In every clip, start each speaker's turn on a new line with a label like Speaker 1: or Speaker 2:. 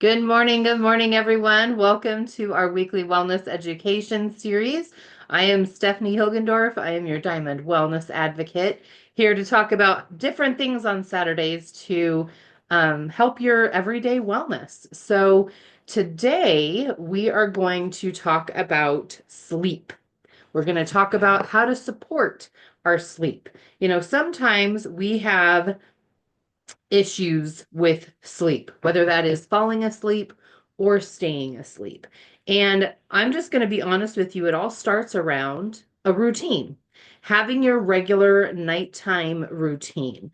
Speaker 1: Good morning, everyone. Welcome to our weekly wellness education series. I am Stephanie Hilgendorf. I am your Diamond Wellness Advocate, here to talk about different things on Saturdays to help your everyday wellness. So, today we are going to talk about sleep. We're going to talk about how to support our sleep. Sometimes we have issues with sleep, whether that is falling asleep or staying asleep. And I'm just going to be honest with you, it all starts around a routine, having your regular nighttime routine.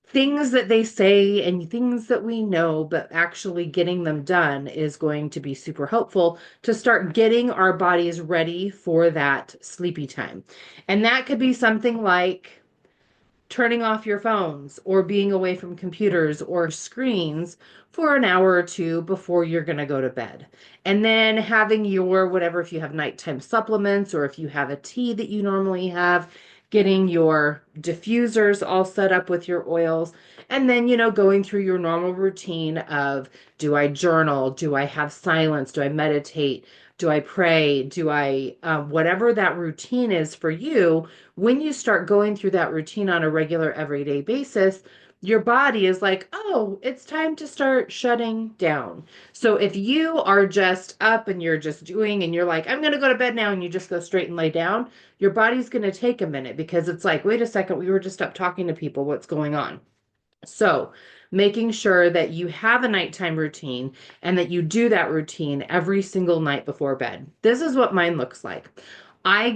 Speaker 1: Things that they say and things that we know, but actually getting them done is going to be super helpful to start getting our bodies ready for that sleepy time. And that could be something like turning off your phones or being away from computers or screens for an hour or two before you're going to go to bed. And then having your whatever, if you have nighttime supplements or if you have a tea that you normally have, getting your diffusers all set up with your oils. And then, going through your normal routine of, do I journal? Do I have silence? Do I meditate? Do I pray? Whatever that routine is for you, when you start going through that routine on a regular everyday basis, your body is like, oh, it's time to start shutting down. So if you are just up and you're just doing and you're like, I'm going to go to bed now, and you just go straight and lay down, your body's going to take a minute because it's like, wait a second, we were just up talking to people. What's going on? So, making sure that you have a nighttime routine and that you do that routine every single night before bed. This is what mine looks like. I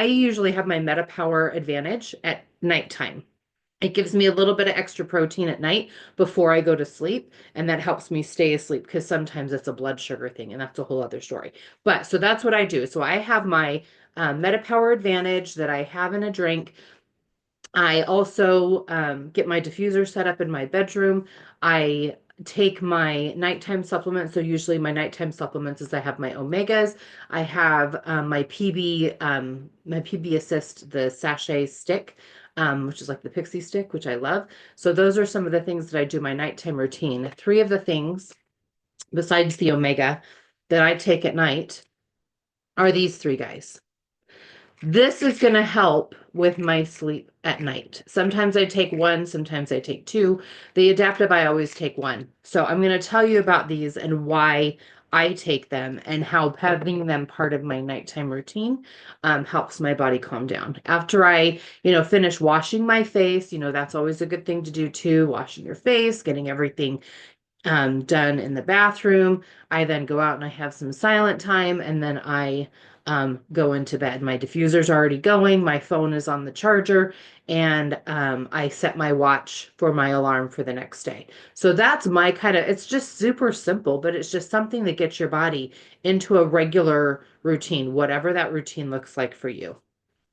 Speaker 1: usually have my MetaPower Advantage at nighttime. It gives me a little bit of extra protein at night before I go to sleep, and that helps me stay asleep because sometimes it's a blood sugar thing, and that's a whole other story. But so that's what I do. So I have my MetaPower Advantage that I have in a drink. I also get my diffuser set up in my bedroom. I take my nighttime supplements. So usually my nighttime supplements is I have my omegas. I have my PB Assist, the sachet stick, which is like the pixie stick, which I love. So those are some of the things that I do my nighttime routine. Three of the things besides the omega that I take at night are these three guys. This is going to help with my sleep at night. Sometimes I take one, sometimes I take two. The adaptive, I always take one. So I'm going to tell you about these and why I take them and how having them part of my nighttime routine helps my body calm down. After I, finish washing my face, that's always a good thing to do too. Washing your face, getting everything done in the bathroom. I then go out and I have some silent time, and then I go into bed. My diffuser's already going, my phone is on the charger, and I set my watch for my alarm for the next day. So that's my it's just super simple, but it's just something that gets your body into a regular routine, whatever that routine looks like for you.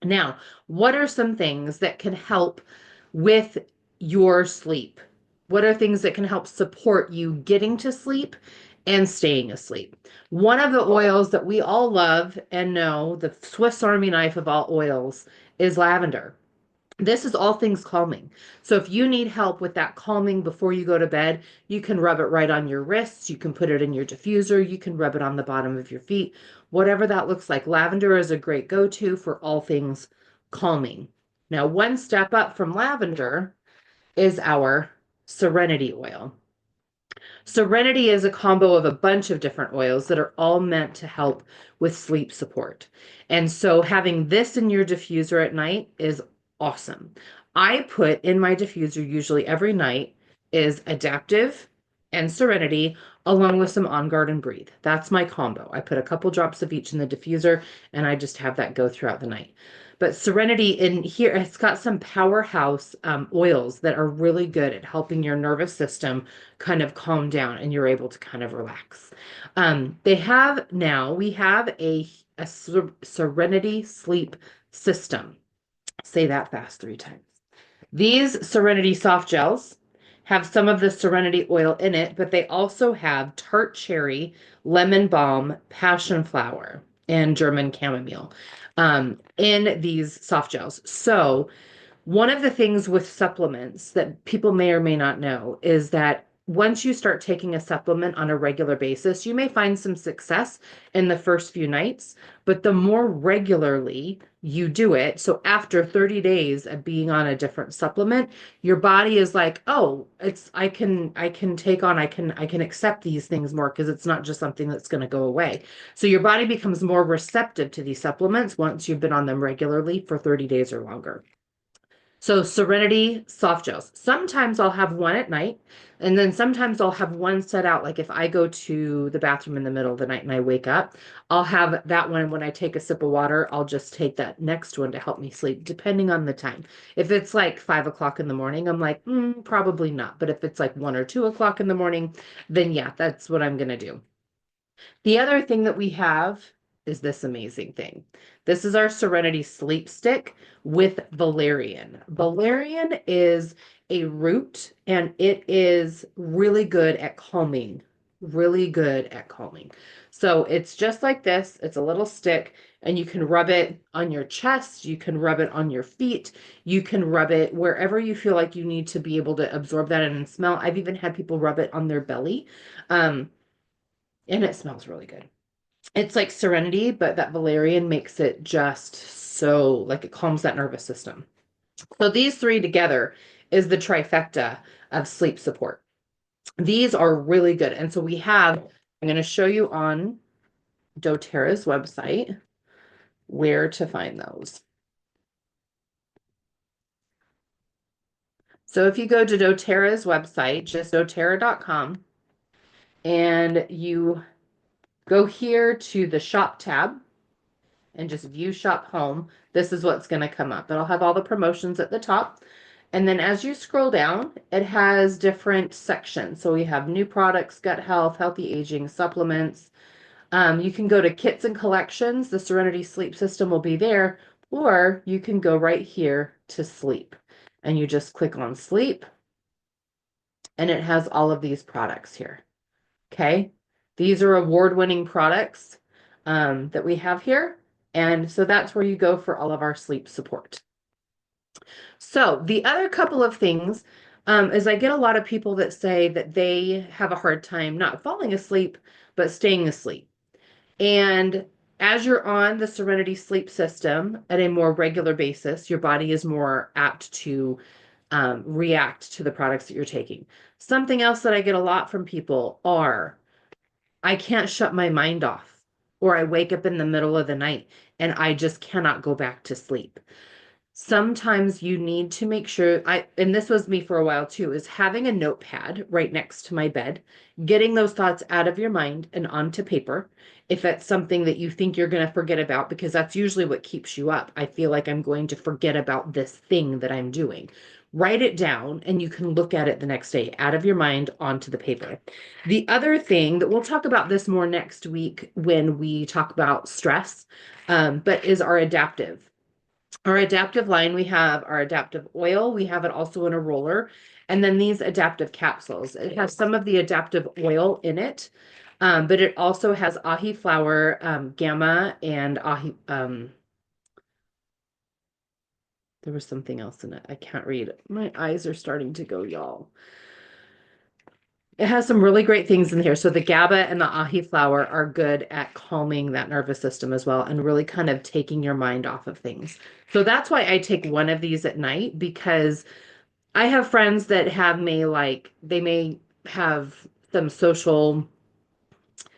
Speaker 1: Now, what are some things that can help with your sleep? What are things that can help support you getting to sleep and staying asleep? One of the oils that we all love and know, the Swiss Army knife of all oils, is lavender. This is all things calming. So if you need help with that calming before you go to bed, you can rub it right on your wrists. You can put it in your diffuser. You can rub it on the bottom of your feet, whatever that looks like. Lavender is a great go-to for all things calming. Now, one step up from lavender is our Serenity oil. Serenity is a combo of a bunch of different oils that are all meant to help with sleep support. And so having this in your diffuser at night is awesome. I put in my diffuser usually every night is Adaptive and Serenity along with some On Guard and Breathe. That's my combo. I put a couple drops of each in the diffuser and I just have that go throughout the night. But Serenity in here, it's got some powerhouse oils that are really good at helping your nervous system kind of calm down and you're able to kind of relax. We have a Serenity sleep system. Say that fast three times. These Serenity soft gels have some of the Serenity oil in it, but they also have tart cherry, lemon balm, passion flower, and German chamomile in these soft gels. So one of the things with supplements that people may or may not know is that once you start taking a supplement on a regular basis, you may find some success in the first few nights, but the more regularly you do it, so after 30 days of being on a different supplement, your body is like, "Oh, it's I can take on I can accept these things more because it's not just something that's going to go away." So your body becomes more receptive to these supplements once you've been on them regularly for 30 days or longer. So Serenity soft gels. Sometimes I'll have one at night, and then sometimes I'll have one set out. Like if I go to the bathroom in the middle of the night and I wake up, I'll have that one. When I take a sip of water, I'll just take that next one to help me sleep, depending on the time. If it's like 5 o'clock in the morning, I'm like, probably not. But if it's like 1 or 2 o'clock in the morning, then yeah, that's what I'm gonna do. The other thing that we have is this amazing thing. This is our Serenity Sleep Stick with valerian. Valerian is a root and it is really good at calming, really good at calming. So it's just like this. It's a little stick and you can rub it on your chest. You can rub it on your feet. You can rub it wherever you feel like you need to be able to absorb that and smell. I've even had people rub it on their belly. Um, and it smells really good. It's like Serenity, but that valerian makes it just so like it calms that nervous system. So these three together is the trifecta of sleep support. These are really good. And so I'm going to show you on doTERRA's website where to find those. So if you go to doTERRA's website, just doTERRA.com, and you go here to the shop tab, and just view shop home, this is what's going to come up. It'll have all the promotions at the top. And then as you scroll down, it has different sections. So we have new products, gut health, healthy aging, supplements. You can go to kits and collections. The Serenity Sleep System will be there, or you can go right here to sleep. And you just click on sleep, and it has all of these products here. Okay. These are award-winning products that we have here. And so that's where you go for all of our sleep support. So the other couple of things is I get a lot of people that say that they have a hard time not falling asleep, but staying asleep. And as you're on the Serenity Sleep System at a more regular basis, your body is more apt to react to the products that you're taking. Something else that I get a lot from people are I can't shut my mind off, or I wake up in the middle of the night and I just cannot go back to sleep. Sometimes you need to make sure and this was me for a while too, is having a notepad right next to my bed, getting those thoughts out of your mind and onto paper. If it's something that you think you're going to forget about, because that's usually what keeps you up. I feel like I'm going to forget about this thing that I'm doing. Write it down and you can look at it the next day, out of your mind onto the paper. The other thing that we'll talk about this more next week when we talk about stress, but is our adaptive. Our adaptive line, we have our adaptive oil. We have it also in a roller. And then these adaptive capsules. It has some of the adaptive oil in it, but it also has ahi flower, gamma, and ahi. There was something else in it. I can't read. My eyes are starting to go, y'all. It has some really great things in here. So the GABA and the ahi flower are good at calming that nervous system as well and really kind of taking your mind off of things. So that's why I take one of these at night, because I have friends that they may have some social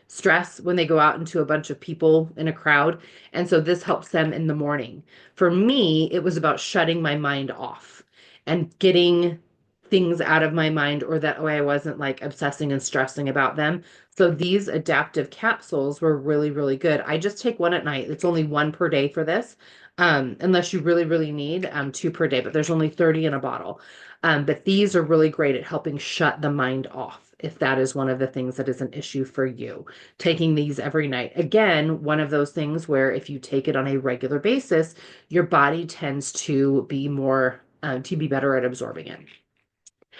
Speaker 1: stress when they go out into a bunch of people in a crowd. And so this helps them in the morning. For me, it was about shutting my mind off and getting things out of my mind, or that way I wasn't like obsessing and stressing about them. So these adaptive capsules were really, really good. I just take one at night. It's only one per day for this. Unless you really, really need two per day, but there's only 30 in a bottle. But these are really great at helping shut the mind off if that is one of the things that is an issue for you. Taking these every night. Again, one of those things where if you take it on a regular basis, your body tends to be better at absorbing it.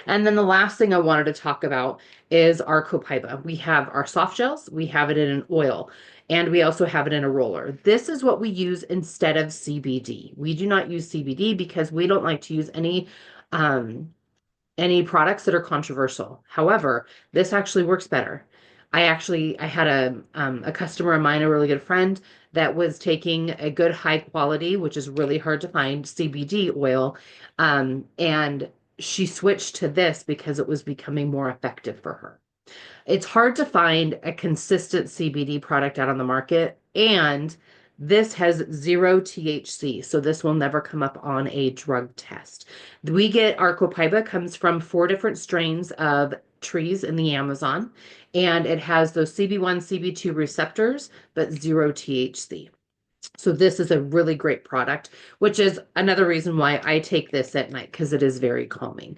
Speaker 1: And then the last thing I wanted to talk about is our Copaiba. We have our soft gels, we have it in an oil, and we also have it in a roller. This is what we use instead of CBD. We do not use CBD because we don't like to use any any products that are controversial. However, this actually works better. I had a customer of mine, a really good friend, that was taking a good high quality, which is really hard to find, CBD oil, and she switched to this because it was becoming more effective for her. It's hard to find a consistent CBD product out on the market, and this has zero THC, so this will never come up on a drug test. We get our copaiba comes from 4 different strains of trees in the Amazon, and it has those CB1, CB2 receptors, but zero THC. So this is a really great product, which is another reason why I take this at night because it is very calming.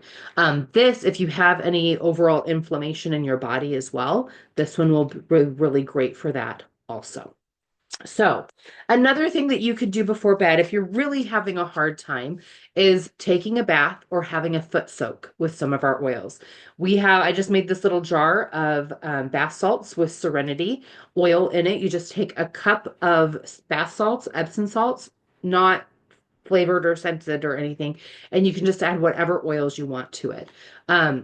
Speaker 1: This, if you have any overall inflammation in your body as well, this one will be really great for that also. So, another thing that you could do before bed, if you're really having a hard time, is taking a bath or having a foot soak with some of our oils. I just made this little jar of bath salts with Serenity oil in it. You just take a cup of bath salts, Epsom salts, not flavored or scented or anything, and you can just add whatever oils you want to it.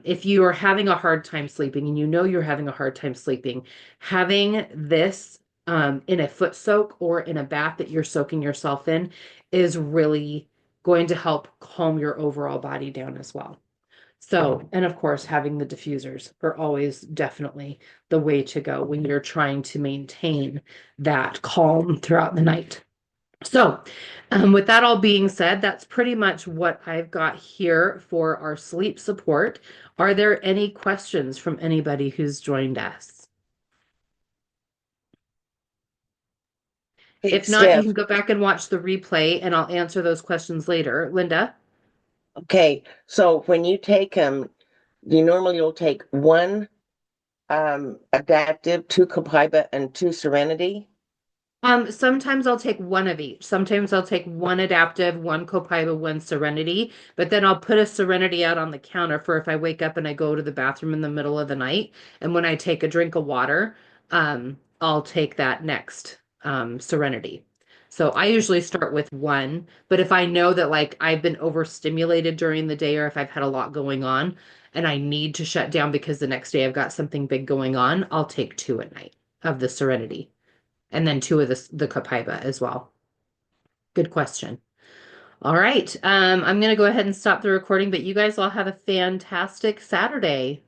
Speaker 1: If you are having a hard time sleeping and you know you're having a hard time sleeping, having this in a foot soak or in a bath that you're soaking yourself in is really going to help calm your overall body down as well. So, and of course, having the diffusers are always definitely the way to go when you're trying to maintain that calm throughout the night. So, with that all being said, that's pretty much what I've got here for our sleep support. Are there any questions from anybody who's joined us?
Speaker 2: Hey,
Speaker 1: If not, you
Speaker 2: Steph.
Speaker 1: can go back and watch the replay and I'll answer those questions later. Linda?
Speaker 2: Okay, so when you take them, you normally will take one adaptive, two Copaiba, and two Serenity.
Speaker 1: Sometimes I'll take one of each. Sometimes I'll take one adaptive, one Copaiba, one Serenity, but then I'll put a Serenity out on the counter for if I wake up and I go to the bathroom in the middle of the night. And when I take a drink of water, I'll take that next Serenity. So I usually start with one, but if I know that like I've been overstimulated during the day or if I've had a lot going on and I need to shut down because the next day I've got something big going on, I'll take two at night of the Serenity and then two of the Copaiba as well. Good question. All right. I'm going to go ahead and stop the recording, but you guys all have a fantastic Saturday.